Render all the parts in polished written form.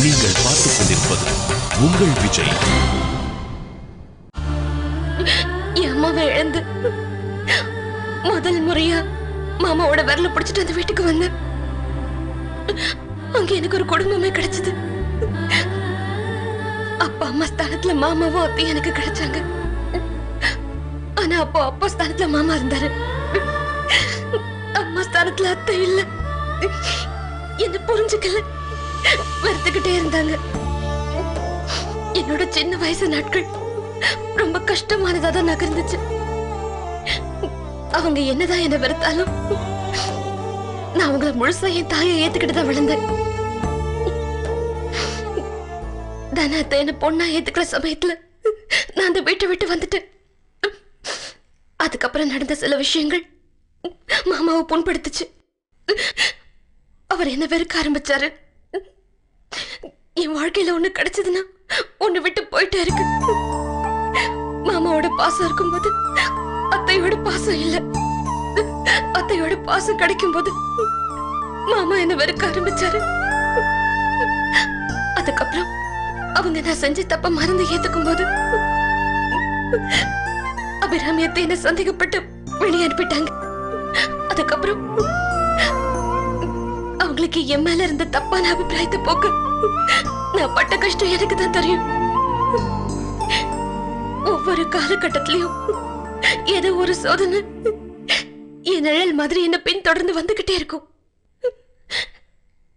நீங்கள் பார்த்துக் கொண்டிருப்பது உங்கள் விஜய். என் அம்மாவை இழந்து முதல் முறையா மாமாவோட விரல பிடிச்சிட்டு அந்த வீட்டுக்கு வந்தேன். அங்க எனக்கு ஒரு குடும்பமே கிடைச்சது. அப்பா அம்மா ஸ்தானத்துல மாமாவும் அத்தையும் எனக்கு கிடைச்சாங்க. ஆனா அப்போ அப்பா ஸ்தானத்துல மாமா இருந்தாரு, அம்மா ஸ்தானத்துல அத்தை இல்ல. என்ன புரிஞ்சுக்கல, வருத்துக்கிட்டே இருந்தாங்க. என்னோட சின்ன வயசு நாட்கள் ரொம்ப கஷ்டமானதா தான் நகர்ந்துச்சு. அவங்க என்னதான் என்ன வெறுத்தாலும் நான் அவங்கள முழுசா என் தாயை ஏத்துக்கிட்டு தான் விழுந்தேன். தனத்தை என்ன பொண்ணா ஏத்துக்கிற சமயத்துல நான் அந்த வீட்டை விட்டு வந்துட்டேன். அதுக்கப்புறம் நடந்த சில விஷயங்கள் மாமாவை புண்படுத்துச்சு. அவர் என்ன வெறுக்க ஆரம்பிச்சாரு. என் வாழ்க்கையில ஒண்ணு கிடைச்சதுன்னா ஒண்ணு விட்டு போயிட்டே இருக்கு. மாமாவோட பாசம் இருக்கும்போது அத்தையோட பாசம் இல்ல, அத்தையோட பாசம் கிடைக்கும் போது மாமா என்ன வெறுக்க ஆரம்பிச்சாரு. அதுக்கப்புறம் அவங்க நான் செஞ்ச தப்ப மறந்து ஏத்துக்கும் போது அபிராமி அத்தை என்ன சந்தேகப்பட்டு வெளியே அனுப்பிட்டாங்க. அதுக்கப்புறம் அவங்களுக்கு என் மேல இருந்த தப்பான அபிப்பிராயத்தை போக்க நான் பட்ட கஷ்டம் எனக்கு தான் தெரியும். ஒவ்வொரு காலகட்டத்திலையும் ஏதோ ஒரு சோதனை என் நிழல் மாதிரி என்ன பின்தொடர்ந்து வந்துகிட்டே இருக்கும்.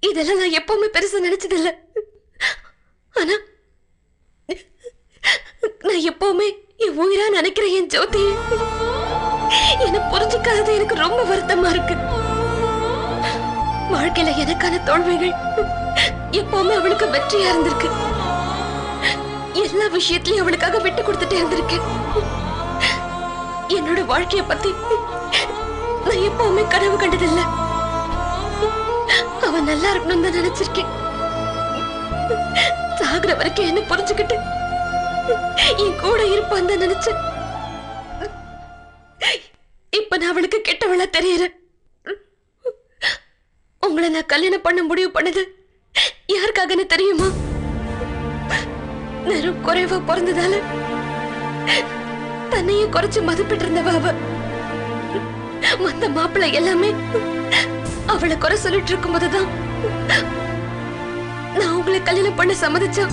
இதெல்லாம் நான் எப்பவுமே பெருசா நினைச்சதில்லை. ஆனா நான் எப்பவுமே என் உயிரா நினைக்கிற என் ஜோதி என்ன புரிஞ்சுக்காதது எனக்கு ரொம்ப வருத்தமா இருக்கு. வாழ்க்கையில எனக்கான தோல்விகள் எப்பவுமே அவளுக்கு வெற்றியா இருந்திருக்கு. எல்லா விஷயத்திலயும் அவளுக்காக விட்டு கொடுத்துட்டே இருந்திருக்கேன். என்னோட வாழ்க்கைய பத்தி நான் எப்பவுமே கனவு கண்டதில்லை. அவ நல்லா இருக்கணும் தான் நினைச்சிருக்கேன். சாகுற வரைக்கும் என்ன புரிஞ்சுக்கிட்டு என் கூட இருப்பான் தான் நினைச்சேன். இப்ப நான் அவளுக்கு கெட்டவளா தெரியறேன். உங்களை நான் கல்யாணம் பண்ண முடிவு பண்ணது யாருக்காகன்னு தெரியுமா? நேரம் குறைவா பிறந்ததால தன்னையே குறைச்சு மதிப்பிட்டு இருந்தவ அவ. மத்த மாப்பிள்ளை எல்லாமே அவளை குறை சொல்லிட்டு இருக்கும் போதுதான் நான் உங்களை கல்யாணம் பண்ண சம்மதிச்சா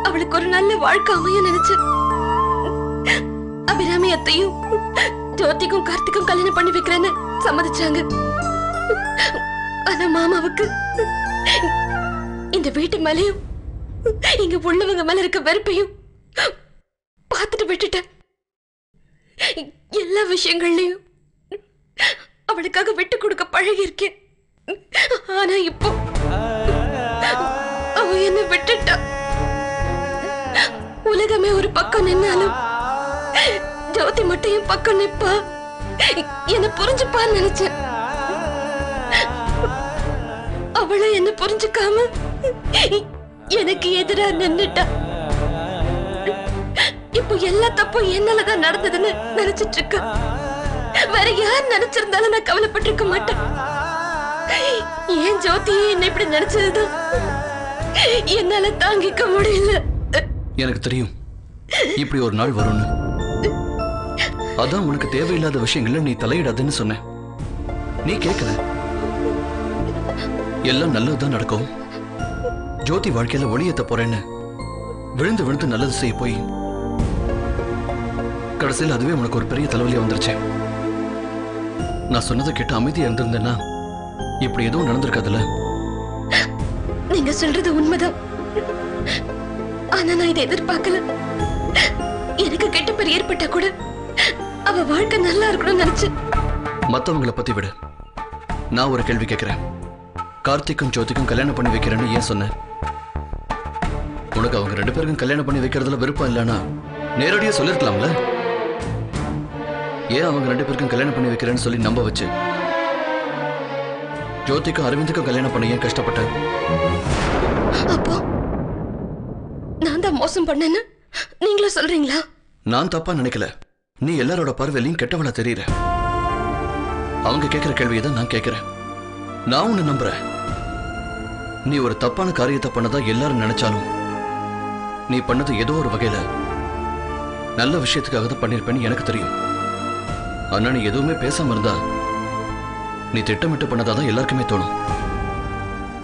அவளுக்கு ஒரு நல்ல வாழ்க்கை அமைய நினைச்சேன். அபிராமி அத்தையும் ஜோதிக்கும் கார்த்திக்கும் கல்யாணம் பண்ணி வைக்கிறேன்னு சம்மதிச்சாங்க. ஆனா மாமாவுக்கு இந்த வீட்டு மேலையும் இங்க உள்ளவங்க மேல இருக்க வெறுப்பையும் பார்த்துட்டு விட்டுட்டேன். எல்லா விஷயங்கள்லயும் அவளுக்காக விட்டு கொடுக்க பழகி இருக்கேன். ஆனா இப்போ அவ என்ன விட்டுட்டா. உலகமே ஒரு பக்கம் நின்னாலும் ஜோதி மட்டும் என் பக்கம் நிப்பா, என்ன புரிஞ்சுப்பான்னு நினைச்சேன். அவளை என்ன புரிஞ்சுக்காம எனக்கு எதிரா நின்னுட்டா. இப்போ எல்லா தப்பும் என்னாலதான் நடந்ததுன்னு நினைச்சிட்டு இருக்க. வேற யார் நினைச்சிருந்தாலும் நான் கவலைப்பட்டிருக்க மாட்டேன். ஏன் ஜோதியே என்ன இப்படி நினைச்சதுதான் என்னால தாங்கிக்க முடியல. எனக்கு தெரியும் இப்படி ஒரு நாள் வரும்னு. அதான் உனக்கு தேவையில்லாத விஷயங்கள்ல நீ தலையிடாதுன்னு சொன்ன. நீ கேட்கல. எல்லாம் நல்லதுதான் நடக்கும். ஜோதி வாழ்க்கையில ஒளியேத்த போறேன்னு விழுந்து விழுந்து நல்லது செய்ய போய் கடைசியில் அதுவே உனக்கு ஒரு பெரிய தலைவலியா வந்துருச்சு. நான் சொன்னதை கேட்டு அமைதியா இருந்திருந்தேன்னா இப்படி எதுவும் நடந்திருக்காதுல்ல. நீங்க சொல்றது உண்மைதான். ஆனா நான் இதை எதிர்பார்க்கல. எனக்கு கெட்ட பேர் ஏற்பட்டா கூட அவ வாழ்க்கை நல்லா இருக்கணும்னு நினைச்சு. மத்தவங்களை பத்தி விட நான் ஒரு கேள்வி கேட்கிறேன். கார்த்திக்கும் ஜோதிக்கும் கல்யாணம் பண்ணி வைக்கிறேன்னு ஏன் சொன்ன? உனக்கு அவங்க ரெண்டு பேருக்கும் கல்யாணம் பண்ணி வைக்கிறதுல விருப்பம் இல்லைன்னா நேரடியா சொல்லிருக்கலாம்ல. ஏன் அவங்க ரெண்டு பேருக்கும் கல்யாணம் பண்ணி வைக்கிறேன்னு சொல்லி நம்ப வச்சு ஜோதிக்கும் அரவிந்துக்கும் கல்யாணம் பண்ண ஏன் கஷ்டப்பட்ட? அப்போ நான் தான் மோசம் பண்ணேன்னு நீங்களும் சொல்றீங்களா? நான் தப்பா நினைக்கல. நீ எல்லாரோட பார்வையிலையும் கெட்டவளா தெரியற. அவங்க கேட்கிற கேள்வியை தான் நான் கேட்கிறேன். நான் உன்னை நம்புறேன். நீ ஒரு தப்பான காரியத்தை பண்ணதா எல்லாரும் நினைச்சாலும் நீ பண்ணது ஏதோ ஒரு வகையில நல்ல விஷயத்துக்காக தான் பண்ணிருப்பேன்னு எனக்கு தெரியும். ஆனா நீ எதுவுமே பேசாம இருந்தா நீ திட்டமிட்டு பண்ணதாதான் எல்லாருக்குமே தோணும்.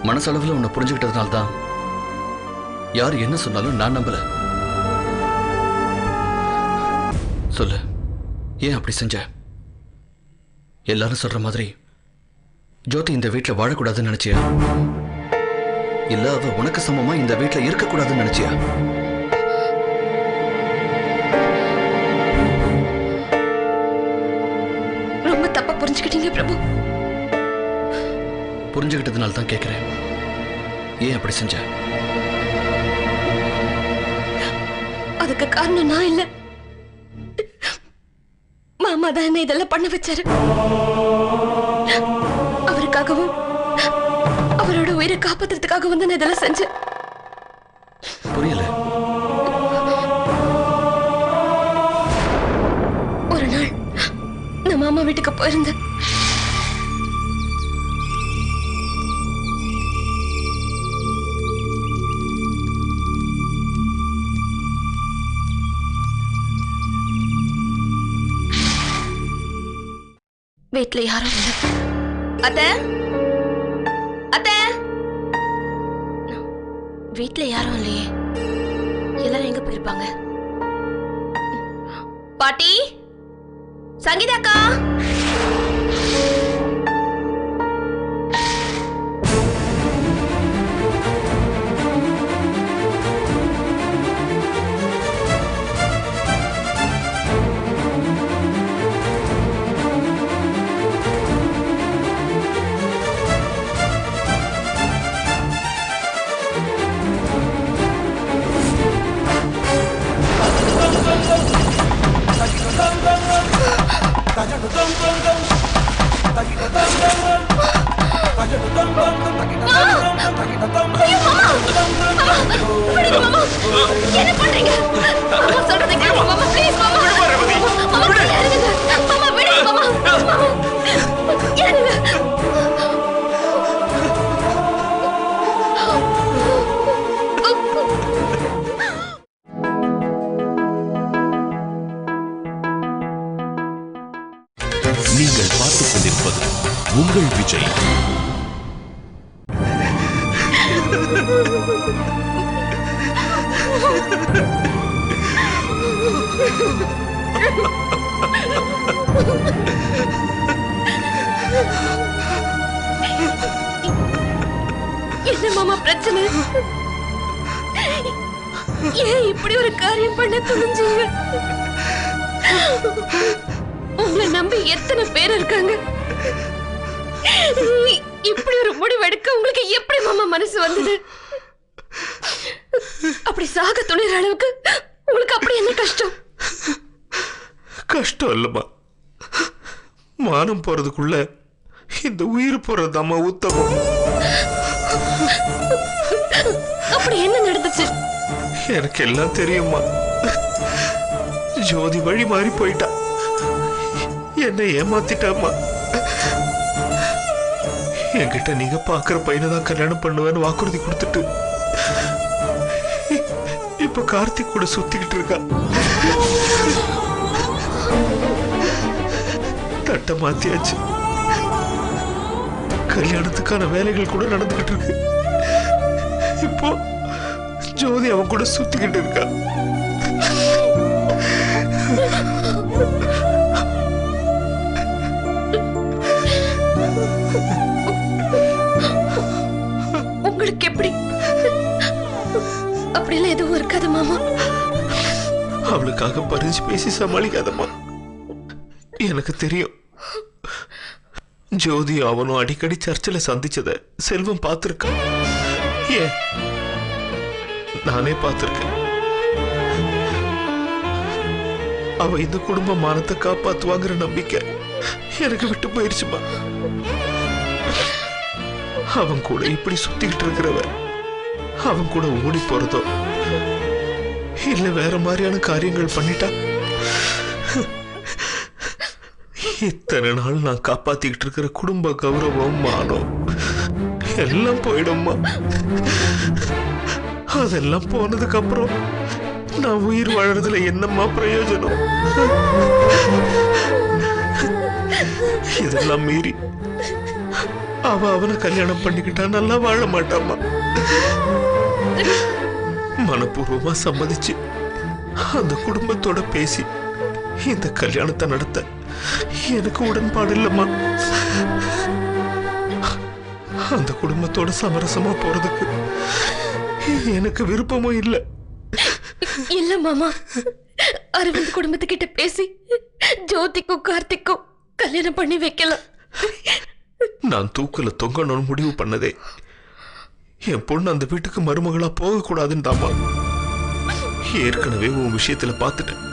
மனசளவுல உன்னை புரிஞ்சுக்கிட்டதுனால்தான் யார் என்ன சொன்னாலும் நான் நம்பல. சொல்லு, ஏன் அப்படி செஞ்ச? எல்லாரும் சொல்ற மாதிரி ஜோதி இந்த வீட்டுல வாழக்கூடாதுன்னு நினைச்சியா? இல்ல அவ உனக்கு சமமா இந்த வீட்டுல இருக்கக்கூடாதுன்னு நினைச்சியா? ரொம்ப தப்பா புரிஞ்சுக்கிட்டீங்க பிரபு. புரிஞ்சுக்கிட்டதுனால தான் கேட்கிறேன், ஏன் அப்படி செஞ்ச? அதுக்கு காரணம் நான் இல்ல, மாமா தான் என்ன இதெல்லாம் பண்ண வச்சாரு. அவருக்காகவும் அவரோட உயிரை காப்பாத்துறதுக்காகவும் தான் இதெல்லாம் செஞ்சேன். புரியல. ஒரு நாள் நான் மாமா வீட்டுக்கு போயிருந்தேன். வீட்டுல யாரும் இல்லை. அத்தை, அத்தை, வீட்டுல யாரும் இல்லையே. எல்லாரும் எங்க போயிருப்பாங்க? பாட்டி, சங்கீதாக்கா, என்ன பண்றீங்க? மாமா சொல்றதை கேளுங்க மாமா, ப்ளீஸ் மாமா. மாமா இறங்குங்க. மாமா விடுங்க மாமா. இறங்குங்க. நீங்கள் பார்த்துக் கொண்டிருப்பது உங்கள் விஜய். என்ன மாமா பிரச்சனை? ஏன் இப்படி ஒரு காரியம் பண்ண துணிஞ்சீங்க? உங்களை நம்பி எத்தனை பேர் இருக்காங்க. இப்படி ஒரு முடிவு எடுக்க உங்களுக்கு எப்படி மாமா மனசு வந்தது? அப்படி சாக துணிற அளவுக்கு உங்களுக்கு அப்படி என்ன கஷ்டம்? கஷ்டம் இல்லம்மா, மானம் போறதுக்குள்ள இந்த உயிர் போறதாம்மா உத்தமம். அப்படி என்ன நடந்துச்சு? எனக்கு எல்லாம் தெரியுமா. ஜோதி வழி மாறி போயிட்டா, என்ன ஏமாத்திட்டாமா. என்கிட்ட நீங்க பாக்குற பையனை தான் கல்யாணம் பண்ணுவேன்னு வாக்குறுதி கொடுத்துட்டு இப்ப கார்த்திக் கூட சுத்திக்கிட்டு இருக்கா. தட்ட மாத்தியாச்சு, கல்யாணத்துக்கான வேலைகள் கூட நடந்துகிட்டு இருக்கு. இப்போ ஜோதி அவன் கூட சுத்திக்கிட்டு இருக்கா. உங்களுக்கு எப்படி? அப்படிலாம் எதுவும் இருக்காது மாமா. அவளுக்காக பறிஞ்சு பேசி சமாளிக்காதம்மா. எனக்கு தெரியும், ஜோதி அவனும் அடிக்கடி சர்ச்சில் சந்திச்சத செல்வம் பார்த்திருக்கான். ஏன், நானே பார்த்திருக்கேன். அவ இந்த குடும்ப மானத்தை காப்பாத்துவாங்கிற நம்பிக்கை எனக்கு விட்டு போயிருச்சுமா. அவன் கூட இப்படி சுத்திக்கிட்டு இருக்கிறவ அவன் கூட ஓடி போறதோ இல்ல வேற மாதிரியான காரியங்கள் பண்ணிட்டா, இத்தனை நாள் நான் காப்பாத்திக்கிட்டு இருக்கிற குடும்ப கௌரவம் மானம் எல்லாம் போயிடும்மா. அதெல்லாம் போனதுக்கு அப்புறம் நான் உயிர் வாழறதுல என்னம்மா பிரயோஜனம்? இதெல்லாம் மீறி அவனை கல்யாணம் பண்ணிக்கிட்டா நல்லா வாழ மாட்டாமா. மனப்பூர்வமா சம்மதிச்சு அந்த குடும்பத்தோட பேசி இந்த கல்யாணத்தை நடத்த எனக்கு உடன்பாடு இல்லம்மா. அந்த குடும்பத்தோட சமரசமா போறதுக்கு எனக்கு விருப்பமும் இல்லை. இல்ல மாமா, அரவிந்த் குடும்பத்துக்கிட்ட பேசி ஜோதிக்கும் கார்த்திக்கும் கல்யாணம் பண்ணி வைக்கலாம். நான் தூக்குல தொங்கணும்னு முடிவு பண்ணதே என் பொண்ணு அந்த வீட்டுக்கு மருமகளா போக கூடாதுன்னு தாமா. ஏற்கனவே உன் விஷயத்துல பார்த்துட்டேன்.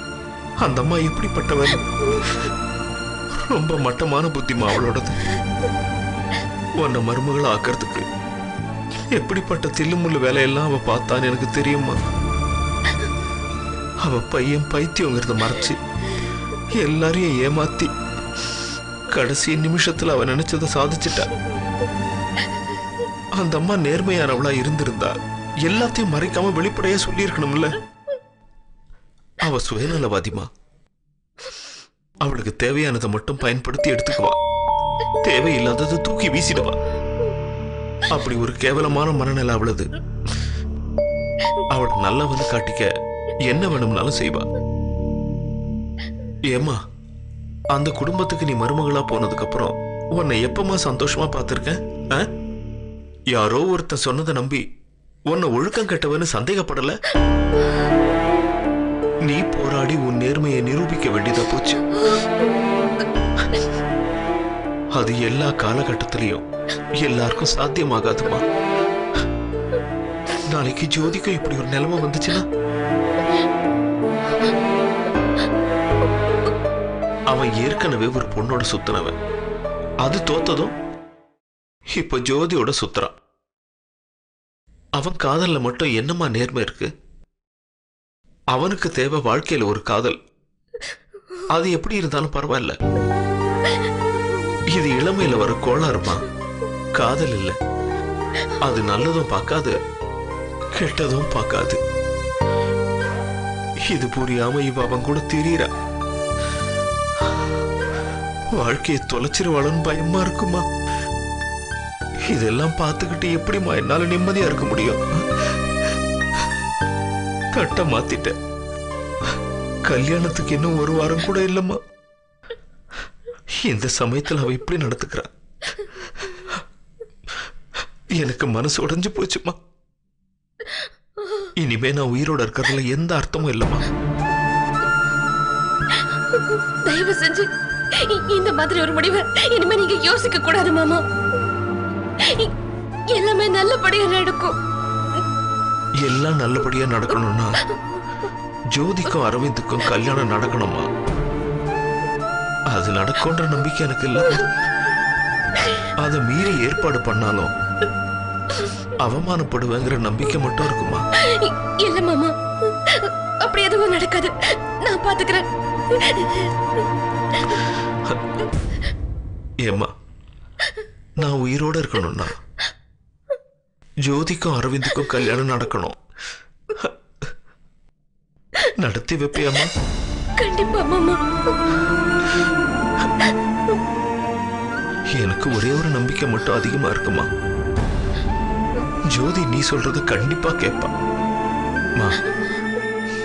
அந்த அம்மா எப்படிப்பட்டவன், ரொம்ப மட்டமான புத்திமா அவளோடது. உன்னை மருமகளா ஆக்கிறதுக்கு எப்படிப்பட்ட தில்லுமுள்ளு வேலையெல்லாம் அவ பார்த்தான்னு எனக்கு தெரியுமா. அவ பையன் பைத்தியங்கிறத மறைச்சு எல்லாரையும் ஏமாத்தி கடைசி நிமிஷத்துல அவ நினைச்சதை சாதிச்சுட்டா. அந்த அம்மா நேர்மையானவளா இருந்திருந்தா எல்லாத்தையும் மறைக்காம வெளிப்படையா சொல்லி இருக்கணும்ல. அவ சுயநலவாதிமா. அவளுக்கு தேவையானதை மட்டும் பயன்படுத்தி எடுத்துக்குவா, தேவையில்லாததை தூக்கி வீசிடுவா. அப்படி ஒரு கேவலமான மனநிலை அவளது. அவளை நல்லவன்னு காட்டிக்க என்ன வேணும்னாலும் செய்வா. ஏமா, அந்த குடும்பத்துக்கு நீ மருமகளா போனதுக்கு அப்புறம் உன்னை எப்பமா சந்தோஷமா பார்த்திருக்கேன்? யாரோ ஒருத்தன் சொன்னதை நம்பி உன்னை ஒழுக்கம் கெட்டவன்னு சந்தேகப்படல. நீ போராடி உன் நேர்மையை நிரூபிக்க வேண்டியதா போச்சு. அது எல்லா காலகட்டத்திலையும் எல்லாருக்கும் சாத்தியமாகாதுமா. நாளைக்கு ஜோதிக்கும் இப்படி ஒரு நிலைமை வந்துச்சுன்னா அவன் ஏற்கனவே ஒரு பொண்ணோட சுத்தினவன். அது தோத்ததும் இப்ப ஜோதியோட சுத்துறான். அவன் காதல்ல மட்டும் என்னமா நேர்மை இருக்கு? அவனுக்கு தேவை வாழ்க்கையில ஒரு காதல். அது எப்படி இருந்தாலும் பரவாயில்ல. இது இளமையில வர கோளாறுமா, காதல் இல்ல. அது நல்லதும் பார்க்காது, கெட்டதும் பார்க்காது. இது புரியாம இவ அவன் கூட திரியறா. வாழ்க்கையை தொலைச்சிருவாளன்னு பயமா இருக்குமா. இதெல்லாம் பார்த்துக்கிட்டு எப்படிமா என்னால நிம்மதியா இருக்க முடியும்? கட்ட மாத்திட்ட. கல்யாணத்துக்கு இன்னும் ஒரு வாரம் கூட இல்லம்மா. இந்த சமயத்தில் அவ இப்படி நடத்துக்கிறா. எனக்கு மனசு உடைஞ்சு போச்சுமா. இனிமே நான் உயிரோட இருக்கிறதுல எந்த அர்த்தமும் இல்லம்மா. தயவு செஞ்சு இந்த மாதிரி ஒரு முடிவை இனிமே நீங்க யோசிக்க கூடாது மாமா. எல்லாமே நல்லபடியா நடக்கும். எல்லாம் நல்லபடியா நடக்கணும்னா ஜோதிக்கும் அரவிந்துக்கும் கல்யாணம் நடக்கணுமா? அது நடக்கும்ன்ற நம்பிக்கை எனக்கு இல்ல. அதை மீறி ஏற்பாடு பண்ணாலும் அவமானப்படுவேங்கிற நம்பிக்கை மட்டும் இருக்குமா? இல்ல மாமா, அப்படி எதுவும் நடக்காது. நான் பாத்துக்கிறேன். ஏம்மா, நான் உயிரோட இருக்கணும்னா ஜோதிக்கும் அரவிந்துக்கும் கல்யாணம் நடக்கணும். நடத்தி வைப்பியாமா? கண்டிப்பா மாமா. எனக்கு ஒரே ஒரு நம்பிக்கை மட்டும் அதிகமா இருக்குமா. ஜோதி நீ சொல்றது கண்டிப்பா கேட்பா.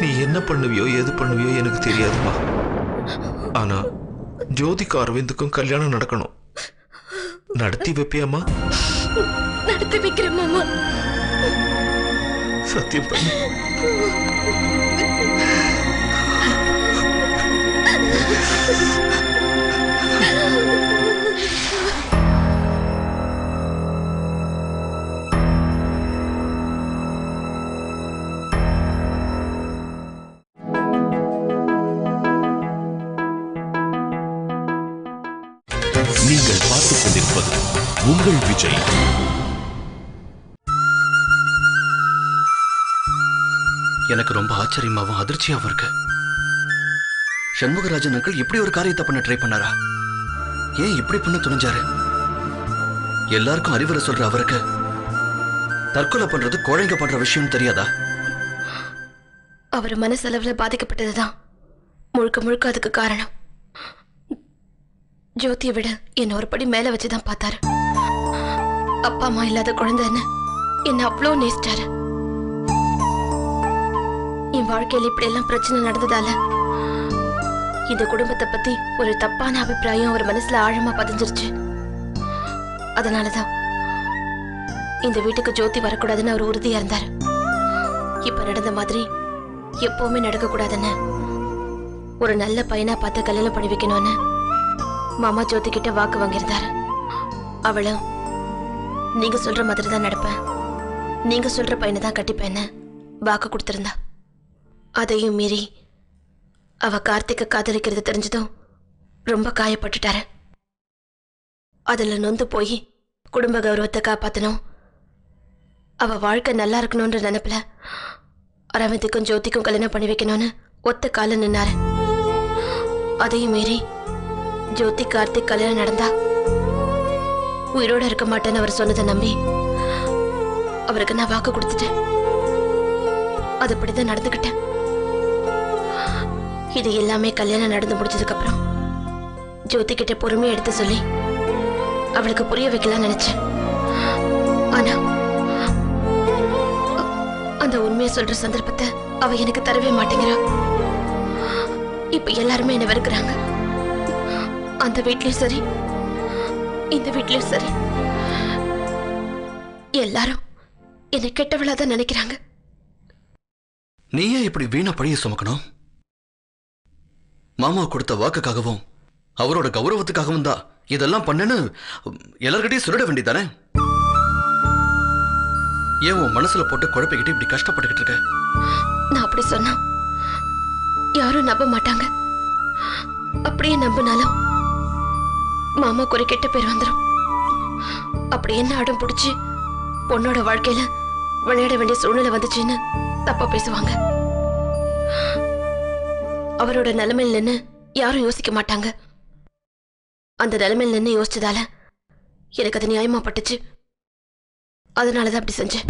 நீ என்ன பண்ணுவியோ எது பண்ணுவியோ எனக்கு தெரியாதுமா. ஆனா ஜோதிக்கும் அரவிந்துக்கும் கல்யாணம் நடக்கணும். நடத்தி வைப்பியாமா? நடத்தி வைக்கிறேன் மாமா. சத்தியம் பண்ணு. நீங்கள் பார்த்துக் கொண்டிருப்பது உங்கள் விஜய். எனக்கு ரொம்ப ஆச்சரியமாவும் அதிர்ச்சியாவும் இருக்கு. சண்முகராஜன் அங்கிள் இப்படி ஒரு காரியத்தை பண்ண ட்ரை பண்ணாரா? ஏன் இப்படி பண்ண துணிஞ்சாரு? எல்லாருக்கும் அறிவுரை சொல்ற அவருக்கு தற்கொலை பண்றது குழந்தைங்க பண்ற விஷயம் தெரியாதா? அவர் மனசளவுல பாதிக்கப்பட்டதுதான் முழுக்க முழுக்க அதுக்கு காரணம். ஜோதியை விட என்ன ஒரு படி மேல வச்சுதான் பார்த்தாரு. அப்பா அம்மா இல்லாத குழந்தைன்னு என்ன அவ்வளோ நேசிட்டாரு. என் வாழ்க்கையில் இப்படி எல்லாம் பிரச்சனை நடந்ததால இந்த குடும்பத்தை பத்தி ஒரு தப்பான அபிப்பிராயம் அவர் மனசுல ஆழமா பதிஞ்சிருச்சு. அதனாலதான் இந்த வீட்டுக்கு ஜோதி வரக்கூடாதுன்னு அவர் உறுதியா இருந்தாரு. இப்ப நடந்த மாதிரி எப்பவுமே நடக்க கூடாதுன்னு ஒரு நல்ல பையனா பார்த்து கல்யாணம் பண்ணி வைக்கணும்னு மாமா ஜோதி கிட்ட வாக்கு வாங்கியிருந்தாரு. அவளும் நீங்க சொல்ற மாதிரி தான் நடப்பேன், நீங்க சொல்ற பையனை தான் கட்டிப்பேன்னு வாக்கு கொடுத்திருந்தா. அதையும் மீறி அவ கார்த்திகை காதலிக்கிறது தெரிஞ்சதும் ரொம்ப காயப்பட்டுட்டாரு. அதுல நொந்து போய் குடும்ப கௌரவத்தை காப்பாத்தணும், அவ வாழ்க்கை நல்லா இருக்கணும்ன்ற நினைப்புல அரவிந்துக்கும் ஜோதிக்கும் கல்யாணம் பண்ணி வைக்கணும்னு ஒத்த கால நின்னாரு. அதையும் மீறி ஜோதி கார்த்திக் கல்யாணம் நடந்தா உயிரோட இருக்க மாட்டேன்னு அவர் சொன்னதை நம்பி அவருக்கு நான் வாக்கு கொடுத்துட்டேன். அதுபடிதான் நடந்துகிட்டேன். இது எல்லாமே கல்யாணம் நடந்து முடிச்சதுக்கு அப்புறம் ஜோதி கிட்ட பொறுமையை எடுத்து சொல்லி அவளுக்கு புரிய வைக்கலாம் நினைச்சேன். ஆனா அந்த உண்மையை சொல்ற சந்தர்ப்பத்தை அவ எனக்கு தரவே மாட்டேங்கிறா. இப்ப எல்லாருமே என்ன வெறுக்கிறாங்க. அந்த வீட்லயும் சரி இந்த வீட்லயும் சரி எல்லாரும் என்னை கெட்டவளாதான் நினைக்கிறாங்க. நீயே இப்படி வீணா பழிய சுமக்கணும்? மாமா கொடுத்த வாக்குக்காகவும் அவரோட கௌரவத்துக்காகவும் தான் இதெல்லாம் பண்ணேன்னு எல்லார்கிட்டையும் சொல்லிட வேண்டியதானே? ஏன் உன் மனசுல போட்டு குழப்பிக்கிட்டு இப்படி கஷ்டப்பட்டுக்கிட்டு இருக்க? நான் அப்படி சொன்னா யாரும் நம்ப மாட்டாங்க. அப்படியே நம்பினாலும் மாமாக்கு ஒரு கெட்ட பேர் வந்துடும். அப்படி என்ன அடம் பிடிச்சி பொண்ணோட வாழ்க்கையில விளையாட வேண்டிய சூழ்நிலை வந்துச்சுன்னு தப்பா பேசுவாங்க. அவரோட நிலைமையில் நின்று யாரும் யோசிக்க மாட்டாங்க. அந்த நிலைமையில் நின்று யோசிச்சதால எனக்கு அது நியாயமா பட்டுச்சு. அதனாலதான் அப்படி செஞ்சேன்.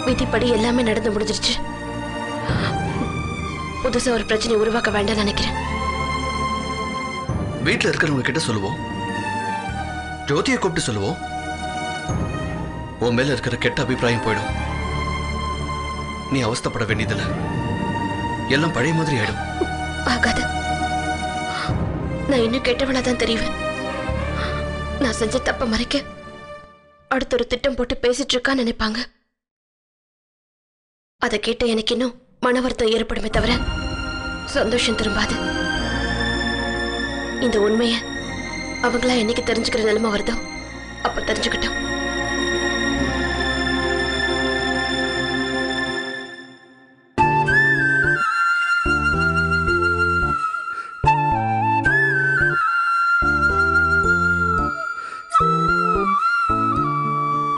விதிப்படி எல்லாமே நடந்து முடிஞ்சிருச்சு. புதுசா ஒரு பிரச்சனை உருவாக்க வேண்டாம் நினைக்கிறேன். வீட்டுல இருக்கிறவங்க கிட்ட சொல்லுவோம், ஜோதியை கூப்பிட்டு சொல்லுவோம். உன் மேல இருக்கிற கெட்ட அபிப்பிராயம் போயிடும். நீ அவஸ்தைப்பட வேண்டியதில்லை, எல்லாம் பழைய மாதிரி ஆயிடும். ஆகாது. நான் இன்னும் கெட்டவளா தான் தெரியுவேன். நான் செஞ்ச தப்ப மறைக்க அடுத்த ஒரு திட்டம் போட்டு பேசிட்டு இருக்கான்னு நினைப்பாங்க. அதை கேட்ட எனக்கு இன்னும் மன வருத்தம் ஏற்படுமே தவிர சந்தோஷம் திரும்பாது. இந்த உண்மைய அவங்களா என்னைக்கு தெரிஞ்சுக்கிற நிலைமை வருதோ அப்ப தெரிஞ்சுக்கிட்டோம்.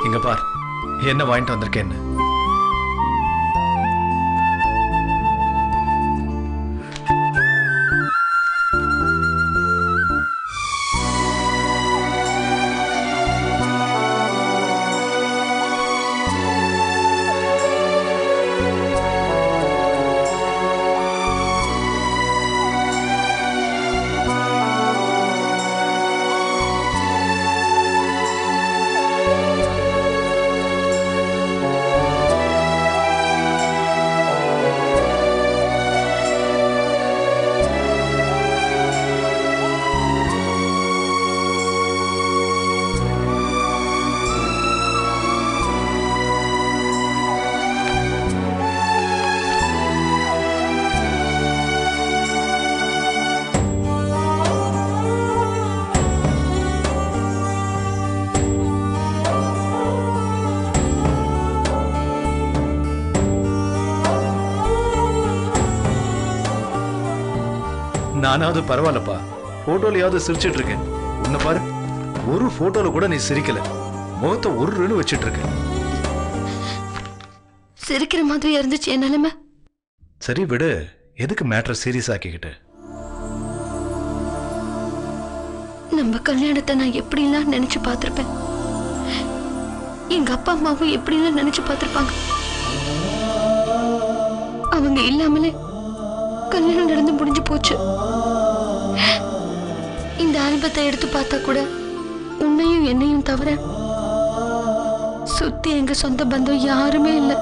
இங்க பார், என்ன வாங்கிட்டு வந்திருக்கேன்னு. நானாவது பரவாயில்லப்பா, போட்டோலயாவது சிரிச்சிட்டு இருக்கேன். உன்னை பாரு, ஒரு போட்டோல கூட நீ சிரிக்கல, முகத்தை ஒரு வச்சிட்டு இருக்க. சிரிக்கிற மாதிரி இருந்துச்சு என் நிலைமை. சரி விடு, எதுக்கு மேட்டர் சீரியஸ் ஆக்கிக்கிட்டு? நம்ம கல்யாணத்தை நான் எப்படிலாம் நினைச்சு பார்த்திருப்பேன். எங்க அப்பா அம்மாவும் எப்படிலாம் நினைச்சு பார்த்திருப்பாங்க. அவங்க இல்லாமலே கல்யாணம் நடந்து முடிஞ்சு போச்சு. இந்த ஆல்பத்தை எடுத்து பார்த்தா கூட உன்னையும் என்னையும் தவிர சுத்தி எங்க சொந்த பந்தம் யாருமே இல்லை.